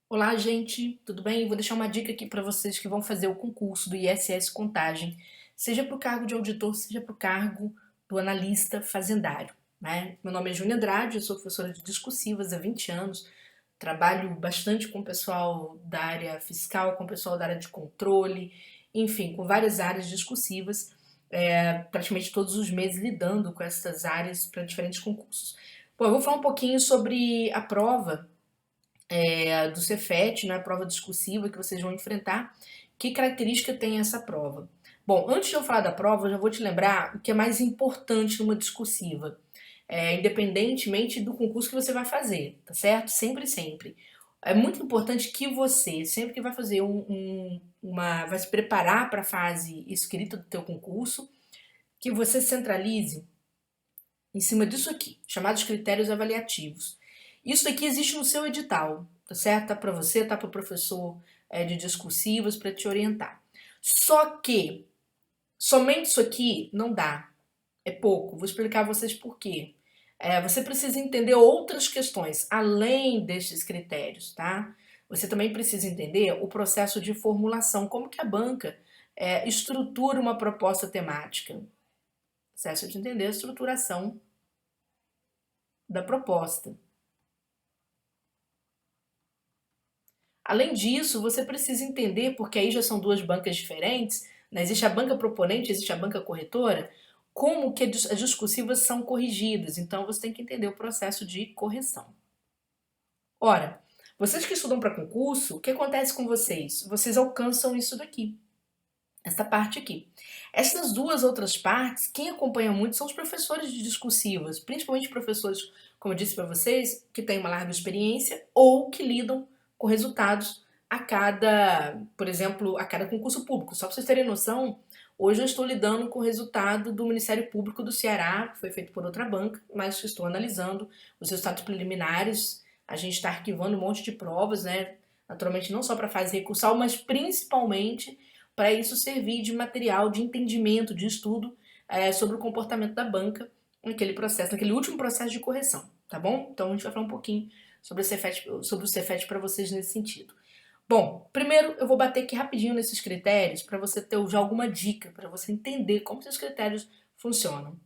Olá, gente, tudo bem? Vou deixar uma dica aqui para vocês que vão fazer o concurso do ISS Contagem, seja para o cargo de auditor, seja para o cargo do analista fazendário, né? Meu nome é Júnia Andrade, eu sou professora de discursivas há 20 anos, trabalho bastante com o pessoal da área fiscal, com o pessoal da área de controle, enfim, com várias áreas discursivas, praticamente todos os meses lidando com essas áreas para diferentes concursos. Bom, eu vou falar um pouquinho sobre a prova do Cefet, né, a prova discursiva que vocês vão enfrentar. Que característica tem essa prova? Bom, antes de eu falar da prova, eu já vou te lembrar o que é mais importante numa discursiva, independentemente do concurso que você vai fazer, tá certo? Sempre, sempre. É muito importante que você, sempre que vai fazer vai se preparar para a fase escrita do teu concurso, que você centralize em cima disso aqui, chamados critérios avaliativos. Isso aqui existe no seu edital, tá certo? Tá para você, tá para o professor de discursivas para te orientar. Só que somente isso aqui não dá, é pouco. Vou explicar a vocês por quê. Você precisa entender outras questões além destes critérios, tá? Você também precisa entender o processo de formulação, como que a banca estrutura uma proposta temática. Processo de entender a estruturação da proposta. Além disso, você precisa entender, porque aí já são duas bancas diferentes, né? Existe a banca proponente, existe a banca corretora, como que as discursivas são corrigidas. Então, você tem que entender o processo de correção. Ora, vocês que estudam para concurso, o que acontece com vocês? Vocês alcançam isso daqui, essa parte aqui. Essas duas outras partes, quem acompanha muito são os professores de discursivas, principalmente professores, como eu disse para vocês, que têm uma larga experiência ou que lidam com resultados a cada, por exemplo, a cada concurso público. Só para vocês terem noção, hoje eu estou lidando com o resultado do Ministério Público do Ceará, que foi feito por outra banca, mas estou analisando os resultados preliminares. A gente está arquivando um monte de provas, né? Naturalmente, não só para fase recursal, mas principalmente para isso servir de material de entendimento, de estudo sobre o comportamento da banca naquele processo, naquele último processo de correção, tá bom? Então a gente vai falar um pouquinho sobre o Cefet para vocês nesse sentido. Bom, primeiro eu vou bater aqui rapidinho nesses critérios para você ter já alguma dica, para você entender como esses critérios funcionam.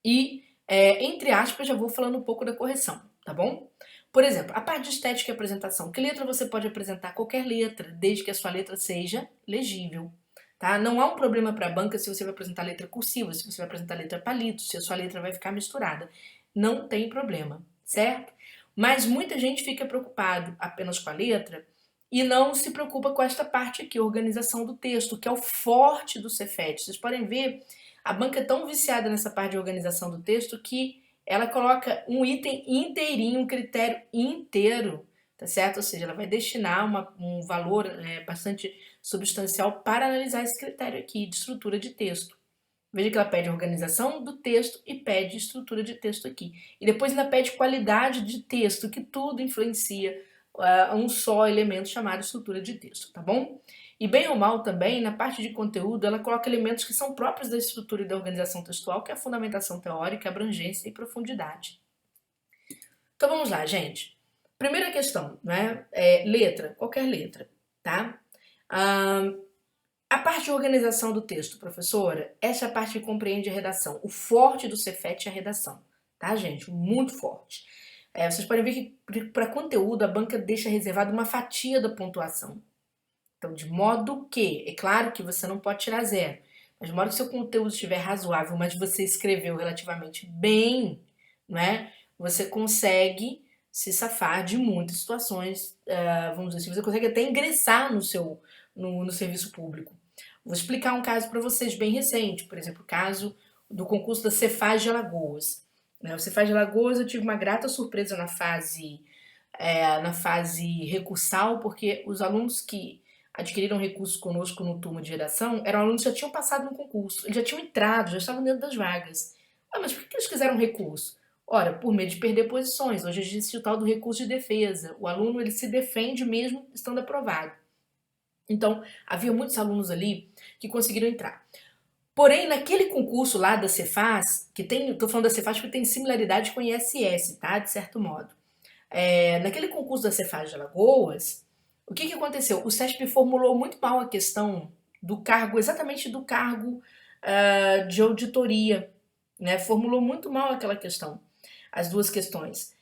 E, entre aspas, já vou falando um pouco da correção, tá bom? Por exemplo, a parte de estética e apresentação. Que letra você pode apresentar? Qualquer letra, desde que a sua letra seja legível. Tá? Não há um problema para a banca se você vai apresentar letra cursiva, se você vai apresentar letra palito, se a sua letra vai ficar misturada. Não tem problema, certo? Mas muita gente fica preocupado apenas com a letra e não se preocupa com esta parte aqui, a organização do texto, que é o forte do Cefet. Vocês podem ver, a banca é tão viciada nessa parte de organização do texto que ela coloca um item inteirinho, um critério inteiro, tá certo? Ou seja, ela vai destinar um valor bastante substancial para analisar esse critério aqui de estrutura de texto. Veja que ela pede organização do texto e pede estrutura de texto aqui. E depois ainda pede qualidade de texto, que tudo influencia um só elemento chamado estrutura de texto, tá bom? E bem ou mal também, na parte de conteúdo, ela coloca elementos que são próprios da estrutura e da organização textual, que é a fundamentação teórica, abrangência e profundidade. Então vamos lá, gente. Primeira questão, né? Letra, qualquer letra, tá? A parte de organização do texto, professora, essa é a parte que compreende a redação. O forte do Cefet é a redação, tá, gente? Muito forte. Vocês podem ver que para conteúdo a banca deixa reservada uma fatia da pontuação. Então, de modo que, é claro que você não pode tirar zero, mas de modo que seu conteúdo estiver razoável, mas você escreveu relativamente bem, não é? Você consegue se safar de muitas situações, vamos dizer assim, você consegue até ingressar no serviço público. Vou explicar um caso para vocês bem recente, por exemplo, o caso do concurso da Cefaz de Alagoas. O Cefaz de Alagoas eu tive uma grata surpresa na fase recursal, porque os alunos que adquiriram recursos conosco no turma de redação eram alunos que já tinham passado no concurso, eles já tinham entrado, já estavam dentro das vagas. Mas por que eles quiseram recurso? Ora, por medo de perder posições. Hoje existe o tal do recurso de defesa. O aluno ele se defende mesmo estando aprovado. Então, havia muitos alunos ali que conseguiram entrar. Porém, naquele concurso lá da Cefaz, que tem, estou falando da Cefaz porque tem similaridade com o ISS, tá? De certo modo. Naquele concurso da Cefaz de Alagoas, o que aconteceu? O CESP formulou muito mal a questão do cargo, exatamente do cargo de auditoria, né? Formulou muito mal aquela questão, as duas questões.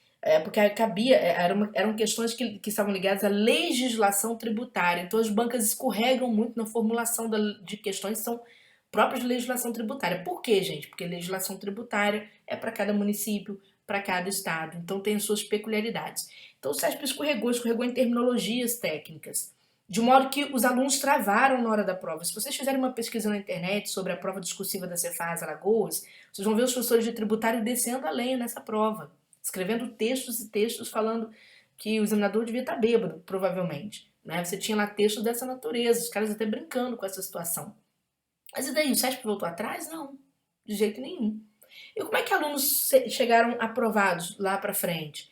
Porque eram questões que estavam ligadas à legislação tributária. Então as bancas escorregam muito na formulação de questões que são próprias de legislação tributária. Por quê, gente? Porque legislação tributária é para cada município, para cada estado. Então tem as suas peculiaridades. Então o CESP escorregou em terminologias técnicas, de modo que os alunos travaram na hora da prova. Se vocês fizerem uma pesquisa na internet sobre a prova discursiva da Cefaz Alagoas, vocês vão ver os professores de tributário descendo a lenha nessa prova, escrevendo textos e textos falando que o examinador devia estar bêbado, provavelmente. Né? Você tinha lá textos dessa natureza, os caras até brincando com essa situação. Mas e daí, o CESP voltou atrás? Não, de jeito nenhum. E como é que alunos chegaram aprovados lá para frente?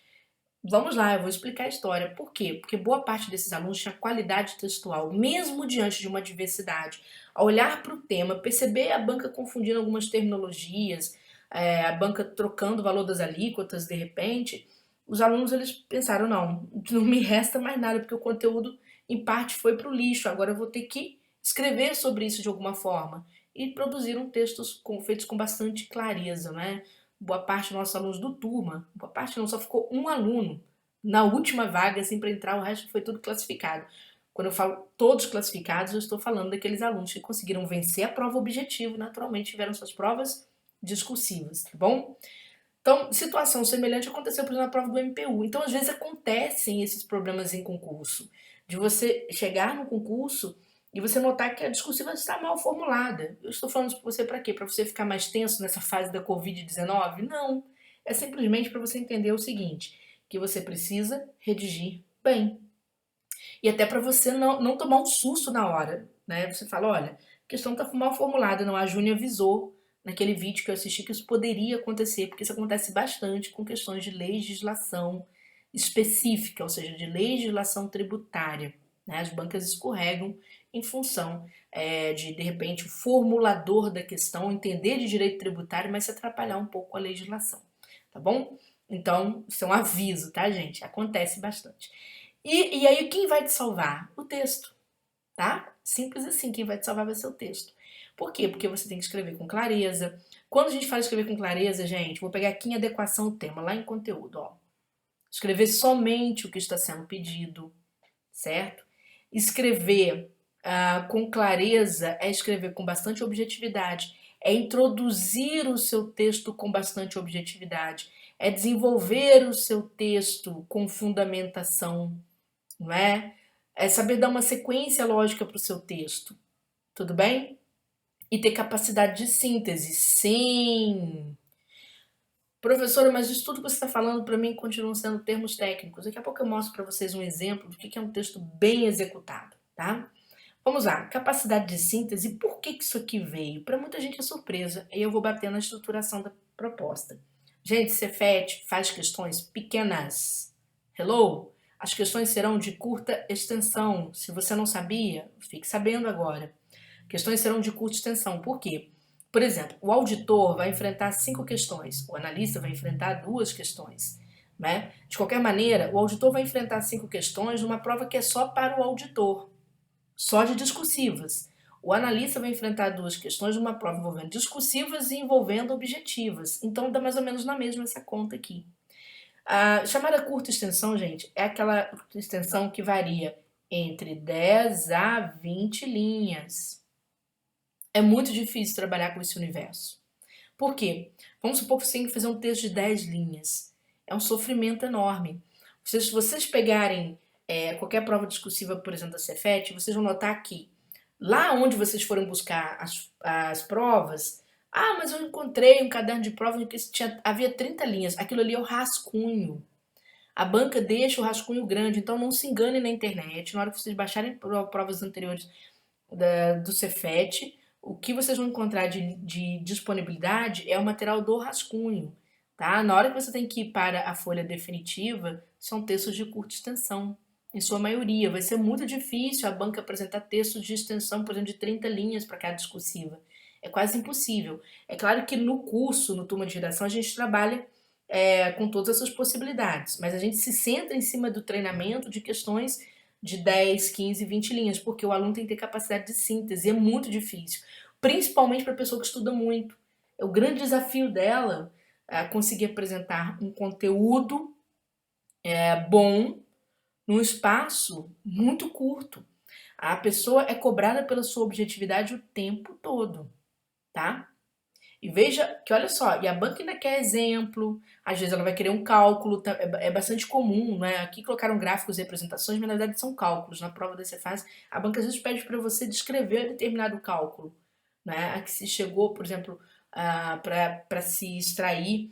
Vamos lá, eu vou explicar a história. Por quê? Porque boa parte desses alunos tinha qualidade textual, mesmo diante de uma diversidade. Ao olhar para o tema, perceber a banca confundindo algumas terminologias, a banca trocando o valor das alíquotas de repente, os alunos eles pensaram, não me resta mais nada, porque o conteúdo em parte foi para o lixo, agora eu vou ter que escrever sobre isso de alguma forma. E produziram textos feitos com bastante clareza, né? Boa parte dos nossos alunos do turma, boa parte não, só ficou um aluno na última vaga, assim, para entrar, o resto foi tudo classificado. Quando eu falo todos classificados, eu estou falando daqueles alunos que conseguiram vencer a prova objetiva e naturalmente tiveram suas provas discursivas, tá bom? Então, situação semelhante aconteceu, por exemplo, na prova do MPU. Então, às vezes acontecem esses problemas em concurso, de você chegar no concurso e você notar que a discursiva está mal formulada. Eu estou falando isso para você para quê? Para você ficar mais tenso nessa fase da Covid-19? Não. É simplesmente para você entender o seguinte, que você precisa redigir bem. E até para você não tomar um susto na hora, né? Você fala, olha, a questão está mal formulada, não. A Júnia avisou naquele vídeo que eu assisti que isso poderia acontecer, porque isso acontece bastante com questões de legislação específica, ou seja, de legislação tributária. Né? As bancas escorregam em função de repente, o formulador da questão entender de direito tributário, mas se atrapalhar um pouco com a legislação, tá bom? Então, isso é um aviso, tá, gente? Acontece bastante. E aí, quem vai te salvar? O texto, tá? Simples assim, quem vai te salvar vai ser o texto. Por quê? Porque você tem que escrever com clareza. Quando a gente fala escrever com clareza, gente, vou pegar aqui em adequação ao tema, lá em conteúdo, ó. Escrever somente o que está sendo pedido, certo? Escrever com clareza é escrever com bastante objetividade, é introduzir o seu texto com bastante objetividade, é desenvolver o seu texto com fundamentação, não é? É saber dar uma sequência lógica para o seu texto, tudo bem? E ter capacidade de síntese, sim. Professora, mas isso tudo que você está falando para mim continuam sendo termos técnicos. Daqui a pouco eu mostro para vocês um exemplo do que é um texto bem executado, tá? Vamos lá, capacidade de síntese, por que isso aqui veio? Para muita gente é surpresa, e eu vou bater na estruturação da proposta. Gente, Cefet faz questões pequenas. Hello? As questões serão de curta extensão. Se você não sabia, fique sabendo agora. Questões serão de curta extensão. Por quê? Por exemplo, o auditor vai enfrentar 5 questões, o analista vai enfrentar 2 questões. Né? De qualquer maneira, o auditor vai enfrentar 5 questões numa prova que é só para o auditor, só de discursivas. O analista vai enfrentar 2 questões numa prova envolvendo discursivas e envolvendo objetivas. Então dá mais ou menos na mesma essa conta aqui. A chamada curta extensão, gente, é aquela extensão que varia entre 10 a 20 linhas. É muito difícil trabalhar com esse universo. Por quê? Vamos supor que você tem que fazer um texto de 10 linhas. É um sofrimento enorme. Se vocês pegarem qualquer prova discursiva, por exemplo, da Cefet, vocês vão notar que lá onde vocês foram buscar as provas, mas eu encontrei um caderno de prova em que havia 30 linhas. Aquilo ali é o rascunho. A banca deixa o rascunho grande, então não se engane na internet. Na hora que vocês baixarem provas anteriores do Cefet, o que vocês vão encontrar de disponibilidade é o material do rascunho. Tá? Na hora que você tem que ir para a folha definitiva, são textos de curta extensão, em sua maioria. Vai ser muito difícil a banca apresentar textos de extensão, por exemplo, de 30 linhas para cada discursiva. É quase impossível. É claro que no curso, no Turma de Redação, a gente trabalha com todas essas possibilidades. Mas a gente se centra em cima do treinamento de questões de 10, 15, 20 linhas, porque o aluno tem que ter capacidade de síntese, e é muito difícil, principalmente para a pessoa que estuda muito. É o grande desafio dela conseguir apresentar um conteúdo bom num espaço muito curto. A pessoa é cobrada pela sua objetividade o tempo todo, tá? E veja que, olha só, e a banca ainda quer exemplo, às vezes ela vai querer um cálculo, é bastante comum, né? Aqui colocaram gráficos e representações, mas na verdade são cálculos. Na prova da Cefaz, a banca às vezes pede para você descrever determinado cálculo, né? A que se chegou, por exemplo, para se extrair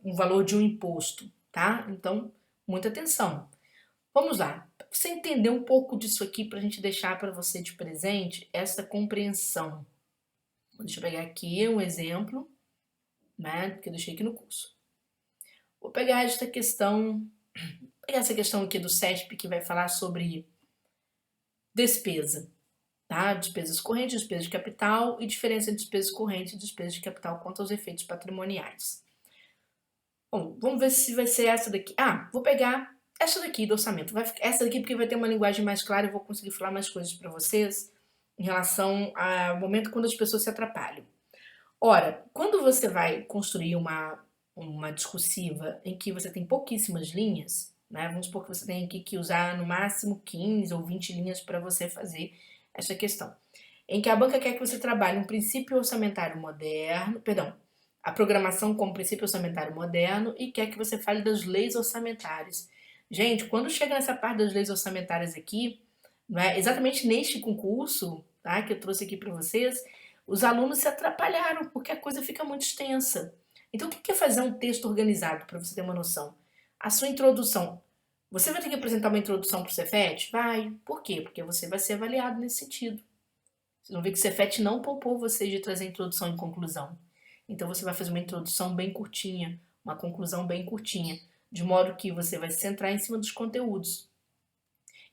um valor de um imposto, tá? Então, muita atenção. Vamos lá. Pra você entender um pouco disso aqui, para a gente deixar para você de presente essa compreensão. Deixa eu pegar aqui um exemplo, né, que eu deixei aqui no curso. Vou pegar esta questão, pegar essa questão aqui do CESP, que vai falar sobre despesa, tá? Despesas correntes, despesas de capital e diferença entre despesas correntes e despesas de capital quanto aos efeitos patrimoniais. Bom, vamos ver se vai ser essa daqui. Vou pegar essa daqui do orçamento. Essa daqui porque vai ter uma linguagem mais clara e eu vou conseguir falar mais coisas para vocês em relação ao momento quando as pessoas se atrapalham. Ora, quando você vai construir uma discursiva em que você tem pouquíssimas linhas, né? Vamos supor que você tem aqui que usar no máximo 15 ou 20 linhas para você fazer essa questão. Em que a banca quer que você trabalhe um princípio orçamentário moderno, perdão, a programação como princípio orçamentário moderno e quer que você fale das leis orçamentárias. Gente, quando chega nessa parte das leis orçamentárias aqui, não é? Exatamente neste concurso, tá, que eu trouxe aqui para vocês, os alunos se atrapalharam porque a coisa fica muito extensa. Então, o que é fazer um texto organizado, para você ter uma noção? A sua introdução. Você vai ter que apresentar uma introdução para o Cefet? Vai. Por quê? Porque você vai ser avaliado nesse sentido. Vocês vão ver que o Cefet não poupou vocês de trazer introdução e conclusão. Então, você vai fazer uma introdução bem curtinha, uma conclusão bem curtinha, de modo que você vai se centrar em cima dos conteúdos.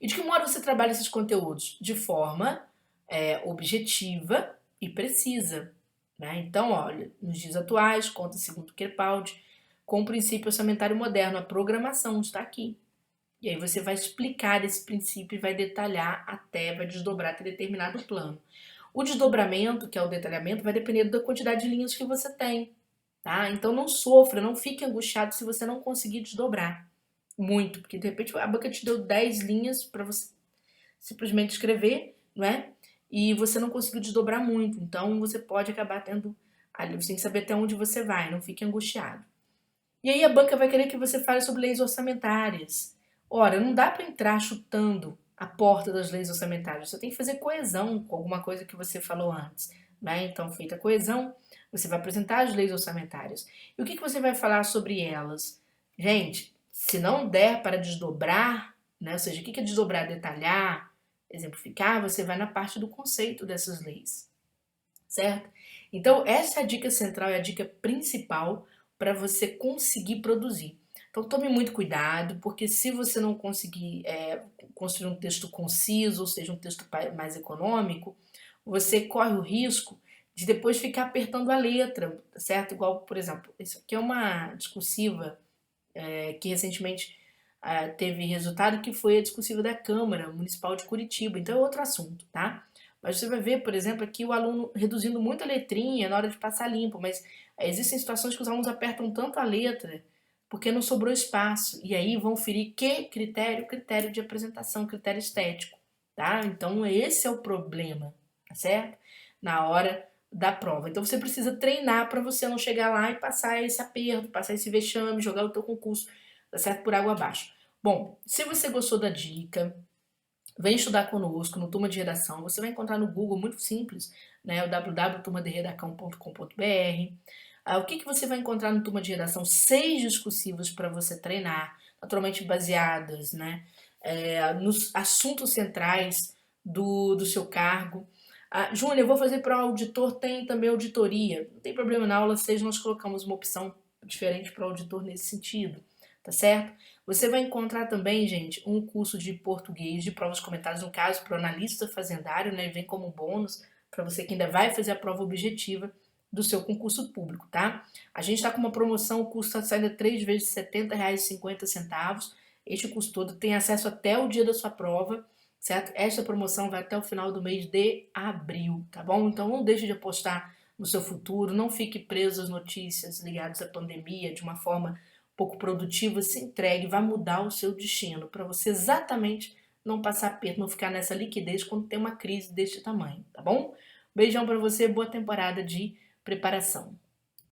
E de que modo você trabalha esses conteúdos? De forma objetiva e precisa. Né? Então, olha, nos dias atuais, conta segundo Crepaldi, com o princípio orçamentário moderno, a programação está aqui. E aí você vai explicar esse princípio e vai detalhar até, vai desdobrar até determinado plano. O desdobramento, que é o detalhamento, vai depender da quantidade de linhas que você tem. Tá? Então não sofra, não fique angustiado se você não conseguir desdobrar muito, porque de repente a banca te deu 10 linhas para você simplesmente escrever, não é? E você não conseguiu desdobrar muito, então você pode acabar tendo ali, você tem que saber até onde você vai, não fique angustiado. E aí a banca vai querer que você fale sobre leis orçamentárias. Ora, não dá para entrar chutando a porta das leis orçamentárias, você tem que fazer coesão com alguma coisa que você falou antes, né? Então, feita a coesão, você vai apresentar as leis orçamentárias. E o que você vai falar sobre elas? Gente, se não der para desdobrar, né? Ou seja, o que é desdobrar? Detalhar, exemplificar, você vai na parte do conceito dessas leis, certo? Então, essa é a dica central, é a dica principal para você conseguir produzir. Então, tome muito cuidado, porque se você não conseguir construir um texto conciso, ou seja, um texto mais econômico, você corre o risco de depois ficar apertando a letra, certo? Igual, por exemplo, isso aqui é uma discursiva que recentemente teve resultado, que foi a discursiva da Câmara Municipal de Curitiba. Então é outro assunto, tá? Mas você vai ver, por exemplo, aqui o aluno reduzindo muito a letrinha na hora de passar limpo, mas existem situações que os alunos apertam tanto a letra porque não sobrou espaço. E aí vão ferir que critério? Critério de apresentação, critério estético, tá? Então esse é o problema, tá certo? Na hora da prova. Então você precisa treinar para você não chegar lá e passar esse aperto, passar esse vexame, jogar o teu concurso, tá certo? Por água abaixo. Bom, se você gostou da dica, vem estudar conosco no Turma de Redação. Você vai encontrar no Google, muito simples, né? O www.turmaderedacão.com.br. O que você vai encontrar no Turma de Redação? 6 discursivas para você treinar, naturalmente baseadas, né? Nos assuntos centrais do seu cargo. Júnior, eu vou fazer para o auditor, tem também auditoria. Não tem problema, na aula 6 nós colocamos uma opção diferente para o auditor nesse sentido, tá certo? Você vai encontrar também, gente, um curso de português de provas comentadas, no caso, para o analista fazendário, né? Vem como bônus para você que ainda vai fazer a prova objetiva. do seu concurso público, tá? A gente está com uma promoção, o custo está saindo 3 vezes R$ 70,50. Este custo todo tem acesso até o dia da sua prova, certo? Esta promoção vai até o final do mês de abril, tá bom? Então não deixe de apostar no seu futuro, não fique preso às notícias ligadas à pandemia de uma forma pouco produtiva, se entregue, vai mudar o seu destino para você exatamente não passar perto, não ficar nessa liquidez quando tem uma crise deste tamanho, tá bom? Beijão para você, boa temporada de preparação.